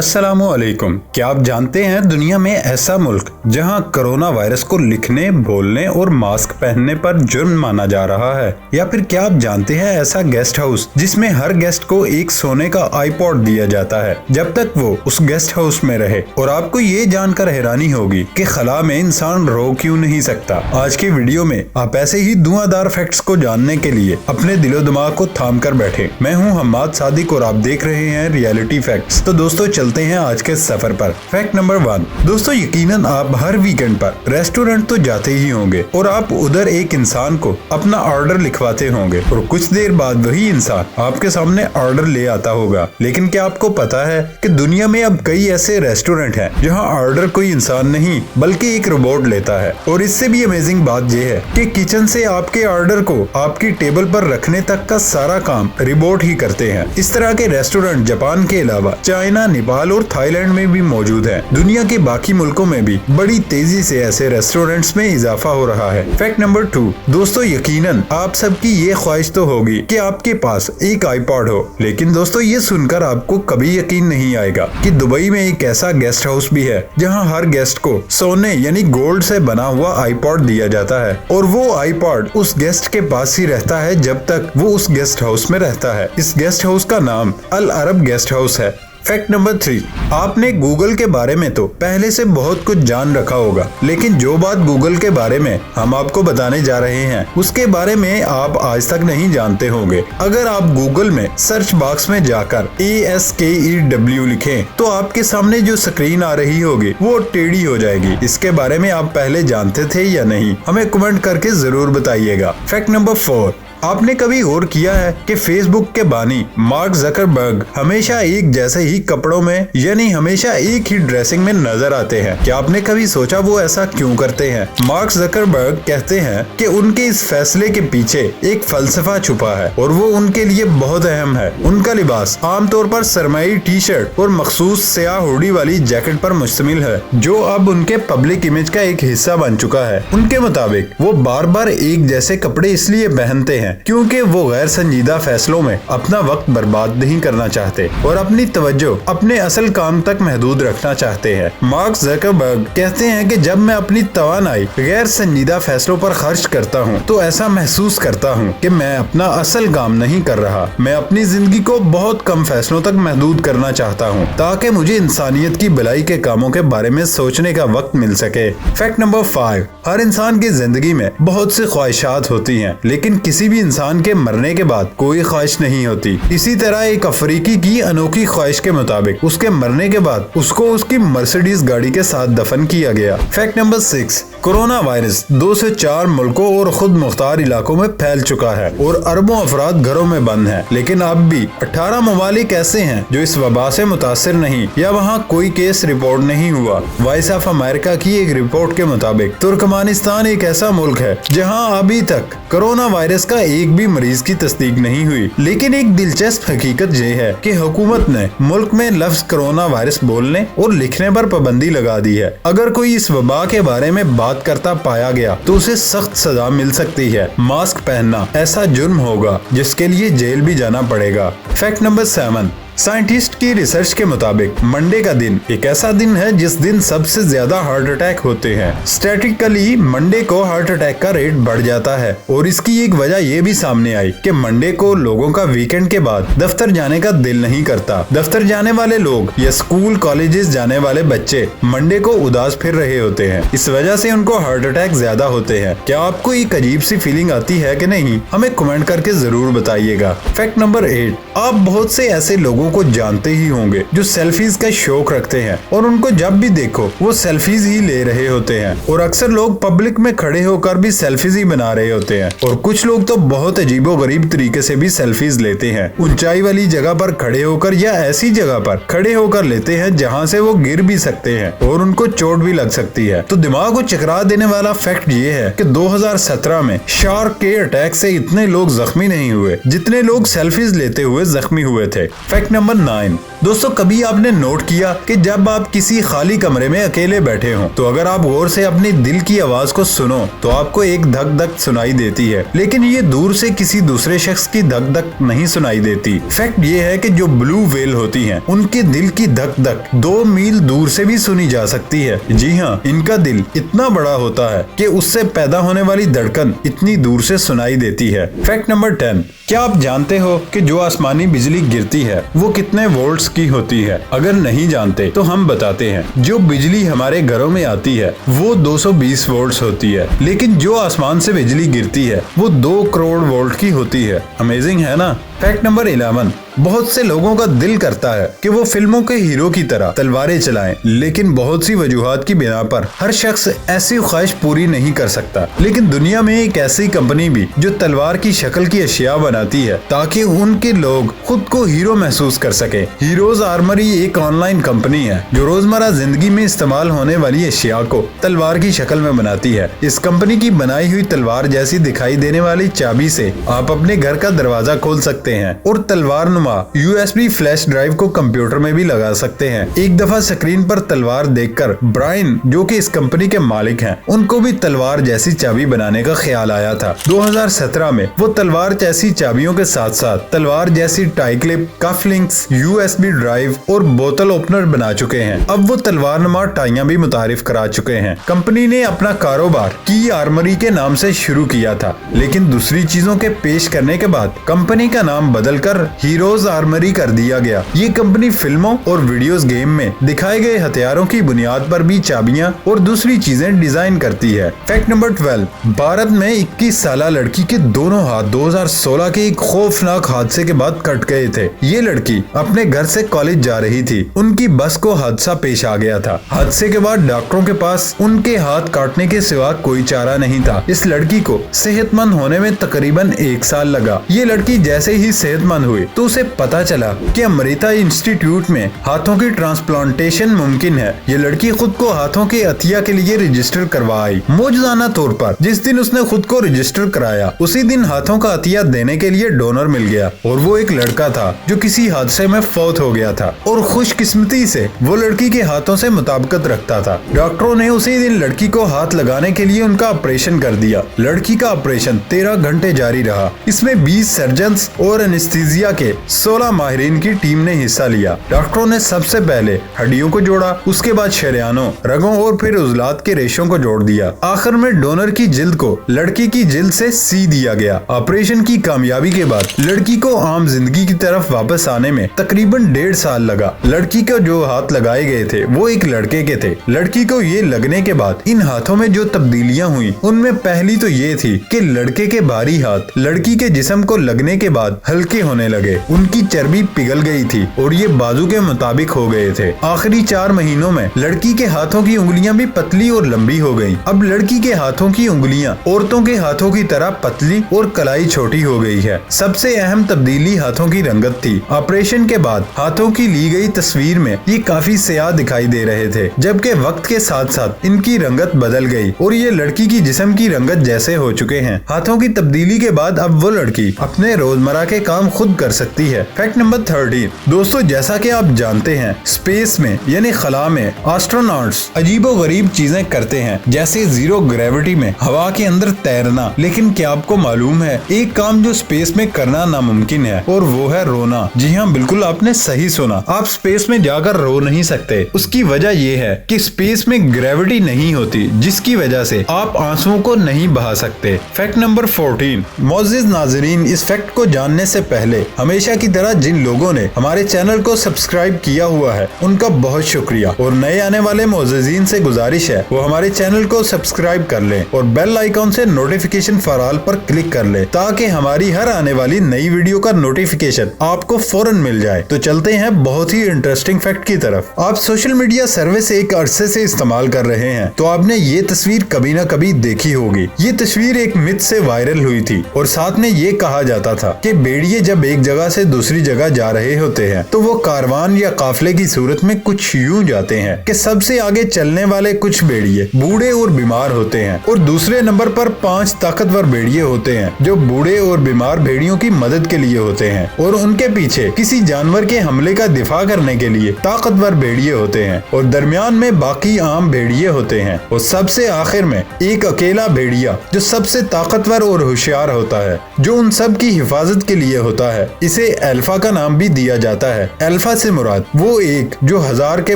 अस्सलामुअलैकुम। क्या आप जानते हैं दुनिया में ऐसा मुल्क जहां कोरोना वायरस को लिखने, बोलने और मास्क पहनने पर जुर्म माना जा रहा है? या फिर क्या आप जानते हैं ऐसा गेस्ट हाउस जिसमें हर गेस्ट को एक सोने का आईपॉड दिया जाता है जब तक वो उस गेस्ट हाउस में रहे? और आपको ये जानकर हैरानी होगी कि खला में इंसान रो क्यों नहीं सकता। आज की वीडियो में आप ऐसे ही धुआंधार फैक्ट्स को जानने के लिए अपने दिलो दिमाग को थाम कर बैठे। मैं हूँ हम्माद सादिक और आप देख रहे हैं रियलिटी फैक्ट्स। तो दोस्तों चलते हैं आज के सफर पर। Fact number 1। दोस्तों यकीनन आप हर वीकेंड पर रेस्टोरेंट तो जाते ही होंगे और आप उधर एक इंसान को अपना ऑर्डर लिखवाते होंगे और कुछ देर बाद वही इंसान आपके सामने ऑर्डर ले आता होगा। लेकिन क्या आपको पता है कि दुनिया में अब कई ऐसे रेस्टोरेंट हैं जहां ऑर्डर कोई इंसान नहीं बल्कि एक रोबोट लेता है। और इससे भी अमेजिंग बात यह है कि किचन से आपके ऑर्डर को आपकी टेबल पर रखने तक का सारा काम रोबोट ही करते हैं। इस तरह के रेस्टोरेंट जापान के अलावा चाइना, नेपाल और थाईलैंड में भी मौजूद है। दुनिया के बाकी मुल्कों में भी बड़ी तेजी से ऐसे रेस्टोरेंट्स में इजाफा हो रहा है। Fact number 2। दोस्तों यकीनन आप सबकी ये ख्वाहिश तो होगी कि आपके पास एक आईपॉड हो, लेकिन दोस्तों ये सुनकर आपको कभी यकीन नहीं आएगा कि दुबई में एक ऐसा गेस्ट हाउस भी है जहां हर गेस्ट को सोने यानी गोल्ड से बना हुआ आईपॉड दिया जाता है और वो आईपॉड उस गेस्ट के पास ही रहता है जब तक वो उस गेस्ट हाउस में रहता है। इस गेस्ट हाउस का नाम अल अरब गेस्ट हाउस है। Fact number 3। आपने गूगल के बारे में तो पहले से बहुत कुछ जान रखा होगा, लेकिन जो बात गूगल के बारे में हम आपको बताने जा रहे हैं उसके बारे में आप आज तक नहीं जानते होंगे। अगर आप गूगल में सर्च बॉक्स में जाकर ASKEW लिखें तो आपके सामने जो स्क्रीन आ रही होगी वो टेढ़ी हो जाएगी। इसके बारे में आप पहले जानते थे या नहीं? हमें कमेंट करके जरूर बताइएगा। Fact number 4। आपने कभी गौर किया है कि फेसबुक के बानी मार्क जकरबर्ग हमेशा एक जैसे ही कपड़ों में यानी हमेशा एक ही ड्रेसिंग में नजर आते हैं? क्या आपने कभी सोचा वो ऐसा क्यों करते हैं? मार्क जकरबर्ग कहते हैं कि उनके इस फैसले के पीछे एक फलसफा छुपा है और वो उनके लिए बहुत अहम है। उनका लिबास आमतौर पर सरमाई टी शर्ट और मखसूस स्याह हुडी वाली जैकेट पर मुश्तमिल है जो अब उनके पब्लिक इमेज का एक हिस्सा बन चुका है। उनके मुताबिक वो बार बार एक जैसे कपड़े इसलिए पहनते हैं क्योंकि वो गैर संजीदा फैसलों में अपना वक्त बर्बाद नहीं करना चाहते और अपनी तवज्जो अपने असल काम तक महदूद रखना चाहते हैं। मार्क जकरबर्ग कहते हैं कि जब मैं अपनी तवानाई गैर संजीदा फैसलों पर खर्च करता हूँ तो ऐसा महसूस करता हूँ कि मैं अपना असल काम नहीं कर रहा। मैं अपनी जिंदगी को बहुत कम फैसलों तक महदूद करना चाहता हूँ ताकि मुझे इंसानियत की भलाई के कामों के बारे में सोचने का वक्त मिल सके। Fact number 5। हर इंसान की जिंदगी में बहुत सी ख्वाहिशात होती हैं, लेकिन किसी भी इंसान के मरने के बाद कोई ख्वाहिश नहीं होती। इसी तरह एक अफ्रीकी की अनोखी ख्वाहिश के मुताबिक उसके मरने के बाद उसको उसकी मर्सिडीज गाड़ी के साथ दफन किया गया। Fact number 6। कोरोना वायरस 2 से 4 मुल्कों और खुद मुख्तार इलाकों में फैल चुका है और अरबों अफराद घरों में बंद हैं। लेकिन अब भी 18 ममालिक ऐसे हैं जो इस वबा से मुतासिर नहीं या वहाँ कोई केस रिपोर्ट नहीं हुआ। वॉइस ऑफ अमेरिका की एक रिपोर्ट के मुताबिक तुर्कमानिस्तान एक ऐसा मुल्क है जहाँ अभी तक कोरोना वायरस का एक भी मरीज की तस्दीक नहीं हुई। लेकिन एक दिलचस्प हकीकत ये है कि हुकूमत ने मुल्क में लफ्ज कोरोना वायरस बोलने और लिखने पर पाबंदी लगा दी है। अगर कोई इस वबा के बारे में बात करता पाया गया तो उसे सख्त सजा मिल सकती है। मास्क पहनना ऐसा जुर्म होगा जिसके लिए जेल भी जाना पड़ेगा। Fact number 7। साइंटिस्ट की रिसर्च के मुताबिक मंडे का दिन एक ऐसा दिन है जिस दिन सबसे ज्यादा हार्ट अटैक होते हैं। स्टैटिस्टिकली मंडे को हार्ट अटैक का रेट बढ़ जाता है और इसकी एक वजह ये भी सामने आई कि मंडे को लोगों का वीकेंड के बाद दफ्तर जाने का दिल नहीं करता। दफ्तर जाने वाले लोग या स्कूल कॉलेजेस जाने वाले बच्चे मंडे को उदास फिर रहे होते हैं। इस वजह से उनको हार्ट अटैक ज्यादा होते हैं। क्या आपको एक अजीब सी फीलिंग आती है कि नहीं? हमें कमेंट करके जरूर बताइएगा। Fact number 8। आप बहुत से ऐसे लोगों को जानते ही होंगे जो सेल्फीज का शौक रखते हैं और उनको जब भी देखो वो सेल्फीज ही ले रहे होते हैं और अक्सर लोग पब्लिक में खड़े होकर भी सेल्फीज ही बना रहे होते हैं और कुछ लोग तो बहुत अजीबोगरीब तरीके से भी सेल्फीज लेते हैं। ऊंचाई वाली जगह पर खड़े होकर या ऐसी जगह पर खड़े होकर लेते हैं जहां से वो गिर भी सकते हैं और उनको चोट भी लग सकती है। तो दिमाग को चकरा देने वाला फैक्ट ये है कि 2017 में शार्क के अटैक से इतने लोग जख्मी नहीं हुए जितने लोग सेल्फीज लेते हुए जख्मी हुए थे। Fact fact number 9। दोस्तों, कभी आपने नोट किया कि जब आप किसी खाली कमरे में अकेले बैठे हो तो अगर आप गौर से अपनी दिल की आवाज को सुनो तो आपको एक धक धक सुनाई देती है, लेकिन ये दूर से किसी दूसरे शख्स की धक धक नहीं सुनाई देती। फैक्ट ये है कि जो ब्लू व्हेल होती हैं, उनके दिल की धक धक 2 मील दूर से भी सुनी जा सकती है। जी हाँ, इनका दिल इतना बड़ा होता है कि उससे पैदा होने वाली धड़कन इतनी दूर से सुनाई देती है। Fact number 10। क्या आप जानते हो कि जो आसमानी बिजली गिरती है वो कितने वोल्ट्स की होती है? अगर नहीं जानते तो हम बताते हैं। जो बिजली हमारे घरों में आती है वो 220 वोल्ट्स होती है, लेकिन जो आसमान से बिजली गिरती है वो 2 करोड़ वोल्ट की होती है। अमेजिंग है ना। Fact number 11। बहुत से लोगों का दिल करता है कि वो फिल्मों के हीरो की तरह तलवारें चलाएं, लेकिन बहुत सी वजूहात की बिना पर हर शख्स ऐसी ख्वाहिश पूरी नहीं कर सकता। लेकिन दुनिया में एक ऐसी कंपनी भी जो तलवार की शक्ल की अशिया बनाती है ताकि उनके लोग खुद को हीरो महसूस कर सके। हीरोज आर्मरी एक ऑनलाइन कंपनी है जो रोजमर्रा जिंदगी में इस्तेमाल होने वाली अशिया को तलवार की शक्ल में बनाती है। इस कंपनी की बनाई हुई तलवार जैसी दिखाई देने वाली चाबी से आप अपने घर का दरवाजा खोल सकते हैं और तलवार नुमा USB फ्लैश ड्राइव को कंप्यूटर में भी लगा सकते हैं। एक दफा स्क्रीन पर तलवार देखकर ब्रायन, जो कि इस कंपनी के मालिक हैं, उनको भी तलवार जैसी चाबी बनाने का ख्याल आया था। 2017 में वो तलवार जैसी चाबियों के साथ साथ तलवार जैसी टाई क्लिप, कफ लिंक्स, USB ड्राइव और बोतल ओपनर बना चुके हैं। अब वो तलवार नुमा टाइयां भी मुतारिफ करा चुके हैं। कंपनी ने अपना कारोबार की आर्मरी के नाम से शुरू किया था, लेकिन दूसरी चीजों के पेश करने के बाद कंपनी का नाम बदलकर हीरोज आर्मरी कर दिया गया। ये कंपनी फिल्मों और वीडियोस गेम में दिखाए गए हथियारों की बुनियाद पर भी चाबियां और दूसरी चीजें डिजाइन करती है। Fact number 12। भारत में 21 साल लड़की के दोनों हाथ 2016 के एक खौफनाक हादसे के बाद कट गए थे। ये लड़की अपने घर से कॉलेज जा रही थी। उनकी बस को हादसा पेश आ गया था। हादसे के बाद डॉक्टरों के पास उनके हाथ काटने के सिवा कोई चारा नहीं था। इस लड़की को सेहतमंद होने में तकरीबन 1 साल लगा। ये लड़की जैसे ही सेहतमंद हुई तो उसे पता चला कि अमृता इंस्टीट्यूट में हाथों की ट्रांसप्लांटेशन मुमकिन है। ये लड़की खुद को हाथों के अतिया के लिए रजिस्टर करवाई। मौजूदाना तौर पर जिस दिन उसने खुद को रजिस्टर कराया उसी दिन हाथों का अतिया देने के लिए डोनर मिल गया और वो एक लड़का था जो किसी हादसे में फौत हो गया था और खुशकिस्मती से वो लड़की के हाथों से मुताबिकत रखता था। डॉक्टरों ने उसी दिन लड़की को हाथ लगाने के लिए उनका ऑपरेशन कर दिया। लड़की का ऑपरेशन 13 घंटे जारी रहा। इसमें 20 सर्जन्स और एनेस्थीसिया के 16 माहिरीन की टीम ने हिस्सा लिया। डॉक्टरों ने सबसे पहले हड्डियों को जोड़ा, उसके बाद शरेयानों, रगों और फिर उजलात के रेशों को जोड़ दिया। आखिर में डोनर की जिल्द को लड़की की जिल्द से सी दिया गया। ऑपरेशन की कामयाबी के बाद लड़की को आम जिंदगी की तरफ वापस आने में तकरीबन 1.5 साल लगा। लड़की को जो हाथ लगाए गए थे वो एक लड़के के थे। लड़की को ये लगने के बाद इन हाथों में जो तब्दीलियां हुई उनमें पहली तो ये थी कि लड़के के भारी हाथ लड़की के जिस्म को लगने के बाद हल्के होने लगे। उनकी चर्बी पिघल गई थी और ये बाजू के मुताबिक हो गए थे। आखिरी 4 महीनों में लड़की के हाथों की उंगलियां भी पतली और लंबी हो गईं। अब लड़की के हाथों की उंगलियां औरतों के हाथों की तरह पतली और कलाई छोटी हो गई है। सबसे अहम तब्दीली हाथों की रंगत थी। ऑपरेशन के बाद हाथों की ली गई तस्वीर में ये काफी स्याह दिखाई दे रहे थे, जबकि वक्त के साथ साथ इनकी रंगत बदल गई और ये लड़की की जिस्म की रंगत जैसे हो चुके हैं। हाथों की तब्दीली के बाद अब वो लड़की अपने रोजमर्रा के काम खुद कर सकती है। Fact number 13। दोस्तों, जैसा कि आप जानते हैं स्पेस में यानी खला में एस्ट्रोनॉट्स अजीबोगरीब चीजें करते हैं, जैसे जीरो ग्रेविटी में हवा के अंदर तैरना। लेकिन क्या आपको मालूम है एक काम जो स्पेस में करना नामुमकिन है और वो है रोना। जी हाँ, बिल्कुल आपने सही सुना। आप स्पेस में जाकर रो नहीं सकते। उसकी वजह ये है कि स्पेस में ग्रेविटी नहीं होती, जिसकी वजह से आप आंसुओं को नहीं बहा सकते। Fact number 14। मोअज़्ज़िज़ नाज़रीन, इस फैक्ट को जानने से पहले हमेशा की तरह जिन लोगों ने हमारे चैनल को सब्सक्राइब किया हुआ है उनका बहुत शुक्रिया और नए आने वाले मोअज़्ज़िज़ीन से गुजारिश है वो हमारे चैनल को सब्सक्राइब कर लें और बेल आइकॉन से नोटिफिकेशन फॉर ऑल पर क्लिक कर लें ताकि हमारी हर आने वाली नई वीडियो का नोटिफिकेशन आपको फौरन मिल जाए। तो चलते हैं बहुत ही इंटरेस्टिंग फैक्ट की तरफ। आप सोशल मीडिया सर्विस एक अरसे से इस्तेमाल कर रहे हैं तो आपने ये तस्वीर कभी न कभी देखी होगी। ये तस्वीर एक मिथ से वायरल हुई थी और साथ में ये कहा जाता था कि भेड़िए जब एक जगह से दूसरी जगह जा रहे होते हैं तो वो कारवान या काफले की सूरत में कुछ यूं जाते हैं कि सबसे आगे चलने वाले कुछ भेड़िए बूढ़े और बीमार होते हैं और दूसरे नंबर पर 5 ताकतवर भेड़िए होते हैं जो बूढ़े और बीमार भेड़ियों की मदद के लिए होते हैं और उनके पीछे किसी जानवर के हमले का दिफा करने के लिए ताकतवर भेड़िए होते हैं और दरमियान में बाकी आम भेड़िए होते हैं और सबसे आखिर में एक अकेला भेड़िया जो सबसे ताकतवर और होशियार होता है जो उन सब की हिफाजत के लिए होता है। इसे अल्फा का नाम भी दिया जाता है। अल्फा से मुराद वो एक जो 1000 के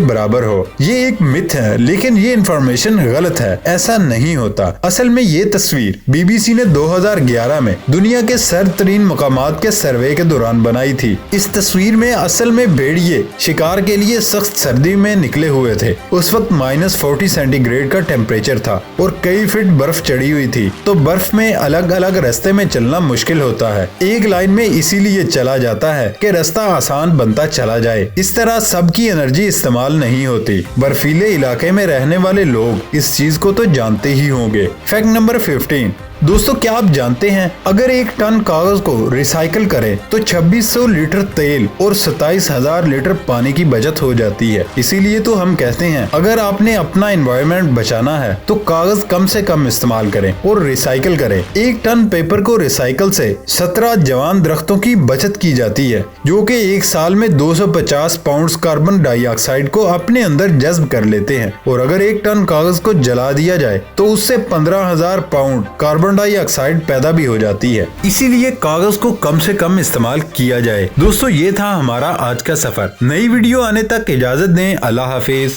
बराबर हो। ये एक मिथ है लेकिन ये इंफॉर्मेशन गलत है, ऐसा नहीं होता। असल में ये तस्वीर बीबीसी ने 2011 में दुनिया के सरतरीन मकामात के सर्वे के दौरान बनाई थी। इस तस्वीर में असल में भेड़िए शिकार के लिए सख्त सर्दी में निकले हुए थे। उस वक्त -40 सेंटीग्रेड का टेम्परेचर था और कई फीट बर्फ चढ़ी हुई थी, तो बर्फ में अलग अलग रास्ते में चलना मुश्किल होता है। एक लाइन में इसीलिए चला जाता है कि रास्ता आसान बनता चला जाए। इस तरह सबकी एनर्जी इस्तेमाल नहीं होती। बर्फीले इलाके में रहने वाले लोग इस चीज को तो जानते ही होंगे। Fact number 15। दोस्तों, क्या आप जानते हैं अगर 1 टन कागज को रिसाइकल करें तो 2600 लीटर तेल और 27,000 लीटर पानी की बचत हो जाती है। इसीलिए तो हम कहते हैं अगर आपने अपना एनवायरनमेंट बचाना है तो कागज कम से कम इस्तेमाल करें और रिसाइकल करें। 1 टन पेपर को रिसाइकल से 17 जवान दरख्तों की बचत की जाती है जो कि एक साल में 250 पाउंड कार्बन डाइऑक्साइड को अपने अंदर जज्ब कर लेते हैं। और अगर 1 टन कागज को जला दिया जाए तो उससे 15,000 पाउंड कार्बन डाइऑक्साइड पैदा भी हो जाती है। इसीलिए कागज को कम से कम इस्तेमाल किया जाए। दोस्तों, ये था हमारा आज का सफर। नई वीडियो आने तक इजाजत दें। अल्लाह हाफिज।